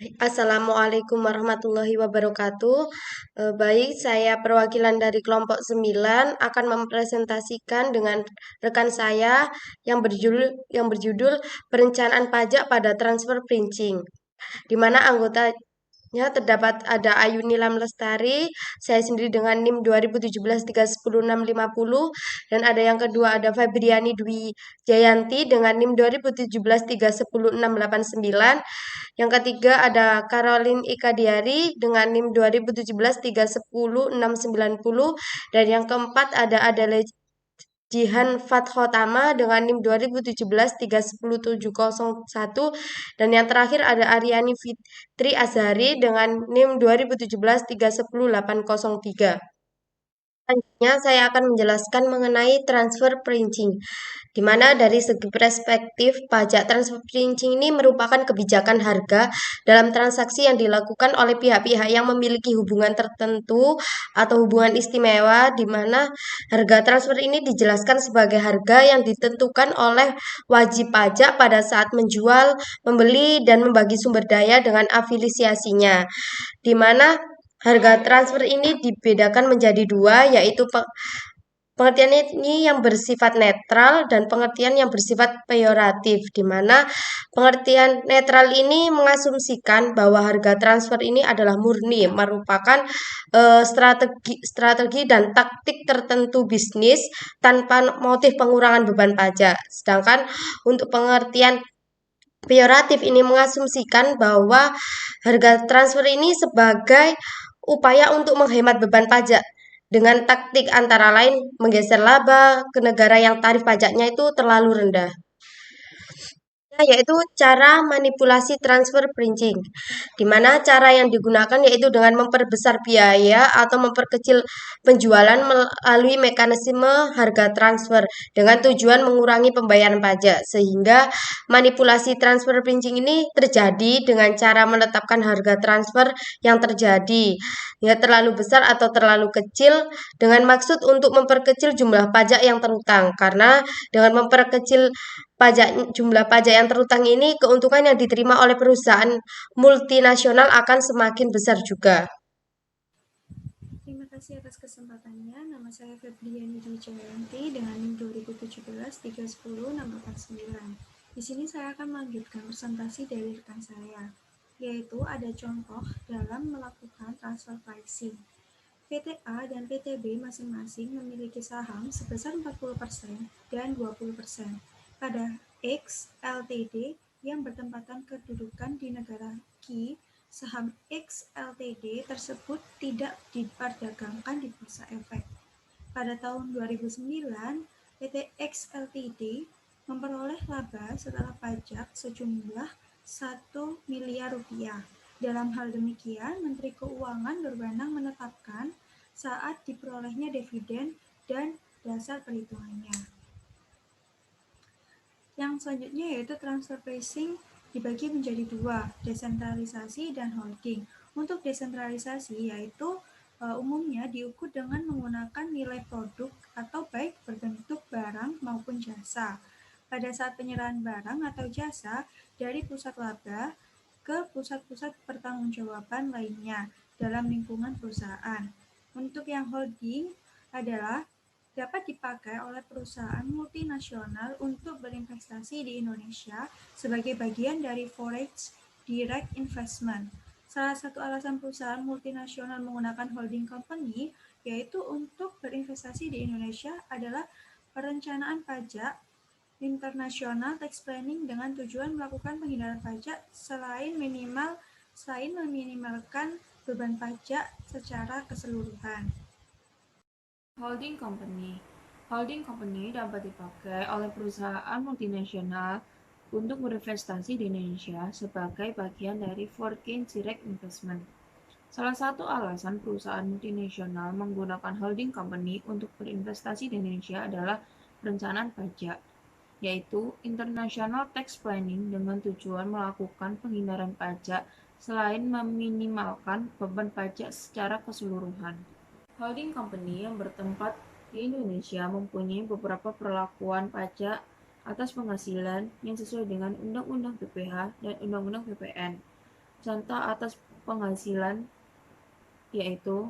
Assalamualaikum warahmatullahi wabarakatuh. Baik, saya perwakilan dari kelompok 9 akan mempresentasikan dengan rekan saya yang berjudul Perencanaan Pajak pada Transfer Printing, di mana anggotanya terdapat ada Ayuni Lam Lestari, saya sendiri dengan NIM 2017 310650, dan ada yang kedua ada Febriani Dwi Jayanti dengan NIM 2017 310689. Yang ketiga ada Caroline Ikadiari dengan NIM 2017 310690, dan yang keempat ada Adele Jihan Fathotama dengan NIM 2017 310701, dan yang terakhir ada Aryani Fitri Azhari dengan NIM 2017 310803. Selanjutnya saya akan menjelaskan mengenai transfer printing, di mana dari segi perspektif pajak transfer printing ini merupakan kebijakan harga dalam transaksi yang dilakukan oleh pihak-pihak yang memiliki hubungan tertentu atau hubungan istimewa, di mana harga transfer ini dijelaskan sebagai harga yang ditentukan oleh wajib pajak pada saat menjual, membeli, dan membagi sumber daya dengan afiliasinya, di mana harga transfer ini dibedakan menjadi dua, yaitu pengertian ini yang bersifat netral dan pengertian yang bersifat peyoratif, di mana pengertian netral ini mengasumsikan bahwa harga transfer ini adalah murni merupakan strategi dan taktik tertentu bisnis tanpa motif pengurangan beban pajak. Sedangkan untuk pengertian peyoratif ini mengasumsikan bahwa harga transfer ini sebagai upaya untuk menghemat beban pajak dengan taktik antara lain menggeser laba ke negara yang tarif pajaknya itu terlalu rendah. Yaitu cara manipulasi transfer printing, di mana cara yang digunakan yaitu dengan memperbesar biaya atau memperkecil penjualan melalui mekanisme harga transfer dengan tujuan mengurangi pembayaran pajak, sehingga manipulasi transfer printing ini terjadi dengan cara menetapkan harga transfer yang terjadi ya terlalu besar atau terlalu kecil dengan maksud untuk memperkecil jumlah pajak yang terutang, karena dengan memperkecil jumlah pajak yang terutang ini, keuntungan yang diterima oleh perusahaan multinasional akan semakin besar juga. Terima kasih atas kesempatannya. Nama saya Febriani Dwi Jayanti dengan NIM 2017 310689. Di sini saya akan melanjutkan presentasi dari rekan saya, yaitu ada contoh dalam melakukan transfer pricing. PTA dan PTB masing-masing memiliki saham sebesar 40% dan 20% pada X Ltd yang bertempatan kedudukan di negara Q. Saham X Ltd tersebut tidak diperdagangkan di bursa efek. Pada tahun 2009, PT X Ltd memperoleh laba setelah pajak sejumlah 1 miliar rupiah. Dalam hal demikian, Menteri Keuangan berwenang menetapkan saat diperolehnya dividen dan dasar perhitungannya. Yang selanjutnya yaitu transfer pricing dibagi menjadi dua, desentralisasi dan holding. Untuk desentralisasi yaitu umumnya diukur dengan menggunakan nilai produk atau baik berbentuk barang maupun jasa. Pada saat penyerahan barang atau jasa dari pusat laba ke pusat-pusat pertanggungjawaban lainnya dalam lingkungan perusahaan. Untuk yang holding adalah dapat dipakai oleh perusahaan multinasional untuk berinvestasi di Indonesia sebagai bagian dari forex direct investment. Salah satu alasan perusahaan multinasional menggunakan holding company yaitu untuk berinvestasi di Indonesia adalah perencanaan pajak internasional tax planning dengan tujuan melakukan penghindaran pajak selain meminimalkan beban pajak secara keseluruhan. Holding company. Holding company dapat dipakai oleh perusahaan multinasional untuk berinvestasi di Indonesia sebagai bagian dari foreign direct investment. Salah satu alasan perusahaan multinasional menggunakan holding company untuk berinvestasi di Indonesia adalah perencanaan pajak, yaitu international tax planning dengan tujuan melakukan penghindaran pajak selain meminimalkan beban pajak secara keseluruhan. Holding company yang bertempat di Indonesia mempunyai beberapa perlakuan pajak atas penghasilan yang sesuai dengan Undang-Undang PPh dan Undang-Undang PPN. contoh atas penghasilan yaitu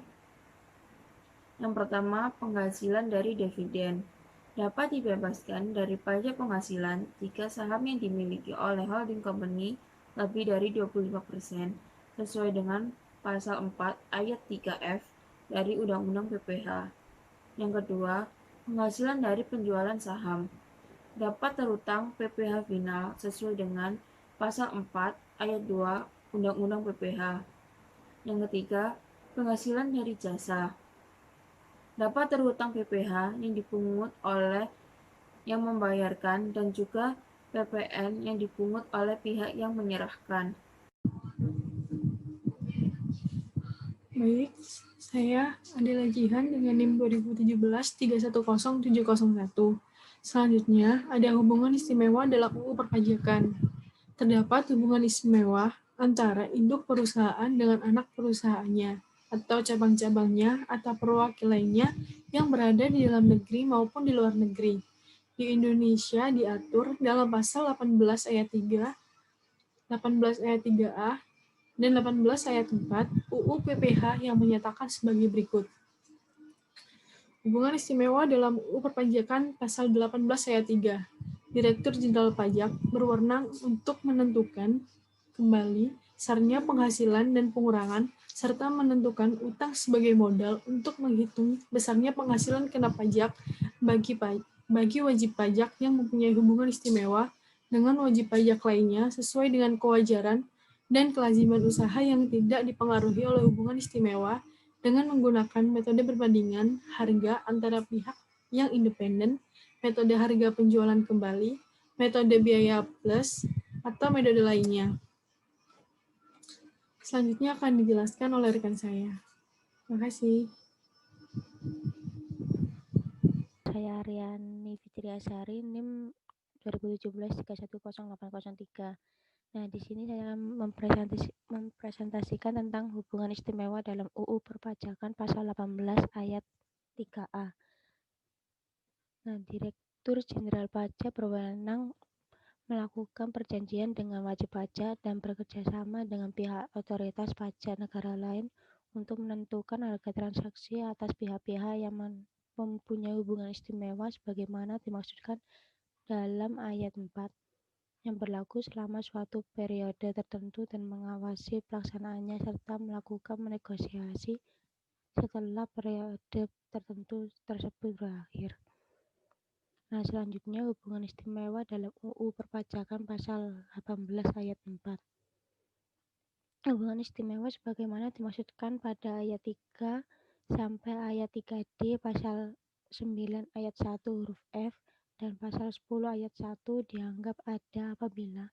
yang pertama, penghasilan dari dividen dapat dibebaskan dari pajak penghasilan jika saham yang dimiliki oleh holding company lebih dari 25% sesuai dengan pasal 4 ayat 3F dari Undang-Undang PPH. Yang kedua, penghasilan dari penjualan saham dapat terutang PPH final sesuai dengan pasal 4 ayat 2 Undang-Undang PPH. Yang ketiga, penghasilan dari jasa dapat terhutang PPH yang dipungut oleh yang membayarkan dan juga PPN yang dipungut oleh pihak yang menyerahkan. Baik, saya Adela Jihan dengan NIM 2017-310701. Selanjutnya, ada hubungan istimewa dalam UU Perpajakan. Terdapat hubungan istimewa antara induk perusahaan dengan anak perusahaannya atau cabang-cabangnya atau perwakilannya yang berada di dalam negeri maupun di luar negeri. Di Indonesia diatur dalam pasal 18 ayat 3, 18 ayat 3A, dan 18 ayat 4 UU PPH yang menyatakan sebagai berikut. Hubungan istimewa dalam UU Perpajakan pasal 18 ayat 3. Direktur Jenderal Pajak berwenang untuk menentukan kembali besarnya penghasilan dan pengurangan serta menentukan utang sebagai modal untuk menghitung besarnya penghasilan kena pajak bagi wajib pajak yang mempunyai hubungan istimewa dengan wajib pajak lainnya sesuai dengan kewajaran dan kelaziman usaha yang tidak dipengaruhi oleh hubungan istimewa dengan menggunakan metode perbandingan harga antara pihak yang independen, metode harga penjualan kembali, metode biaya plus, atau metode lainnya. Selanjutnya akan dijelaskan oleh rekan saya. Terima kasih. Saya Aryani Fitriasari, NIM 2017-310803. Nah, di sini saya mempresentasikan tentang hubungan istimewa dalam UU Perpajakan pasal 18 ayat 3A. Nah, Direktur Jenderal Pajak berwenang melakukan perjanjian dengan wajib pajak dan bekerjasama dengan pihak otoritas pajak negara lain untuk menentukan harga transaksi atas pihak-pihak yang mempunyai hubungan istimewa sebagaimana dimaksudkan dalam ayat 4 yang berlaku selama suatu periode tertentu dan mengawasi pelaksanaannya serta melakukan negosiasi setelah periode tertentu tersebut berakhir. Nah, selanjutnya hubungan istimewa dalam UU Perpajakan pasal 18 ayat 4. Hubungan istimewa sebagaimana dimaksudkan pada ayat 3 sampai ayat 3D pasal 9 ayat 1 huruf F dan pasal 10 ayat 1 dianggap ada apabila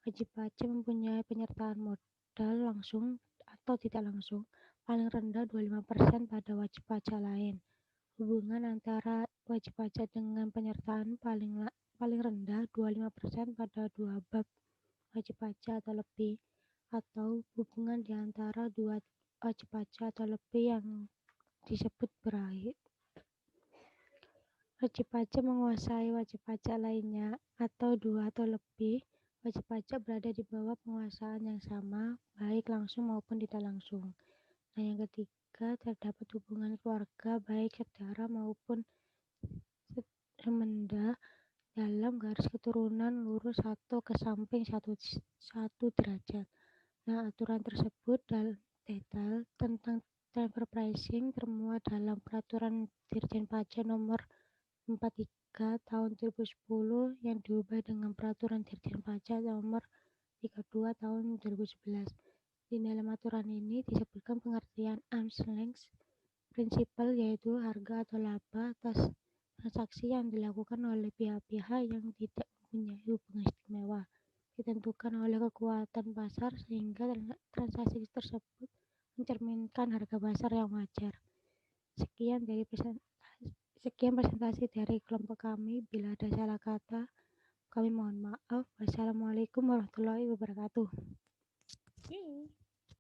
wajib pajak mempunyai penyertaan modal langsung atau tidak langsung paling rendah 25% pada wajib pajak lain. Hubungan antara wajib pajak dengan penyertaan paling rendah 25% pada dua bab wajib pajak atau lebih, atau hubungan di antara dua wajib pajak atau lebih yang disebut berakhir. Wajib pajak menguasai wajib pajak lainnya atau dua atau lebih wajib pajak berada di bawah penguasaan yang sama, baik langsung maupun tidak langsung. Nah, yang ketiga, terdapat hubungan keluarga baik saudara maupun semenda dalam garis keturunan lurus satu ke samping satu derajat. Nah, aturan tersebut detail tentang transfer pricing termuat dalam Peraturan Dirjen Pajak Nomor 43 Tahun 2010 yang diubah dengan Peraturan Dirjen Pajak Nomor 32 Tahun 2011. Di dalam aturan ini disebutkan pengertian arm's length principle, yaitu harga atau laba atas transaksi yang dilakukan oleh pihak-pihak yang tidak mempunyai hubungan istimewa ditentukan oleh kekuatan pasar sehingga transaksi tersebut mencerminkan harga pasar yang wajar. Sekian presentasi dari kelompok kami. Bila ada salah kata, kami mohon maaf. Wassalamualaikum warahmatullahi wabarakatuh.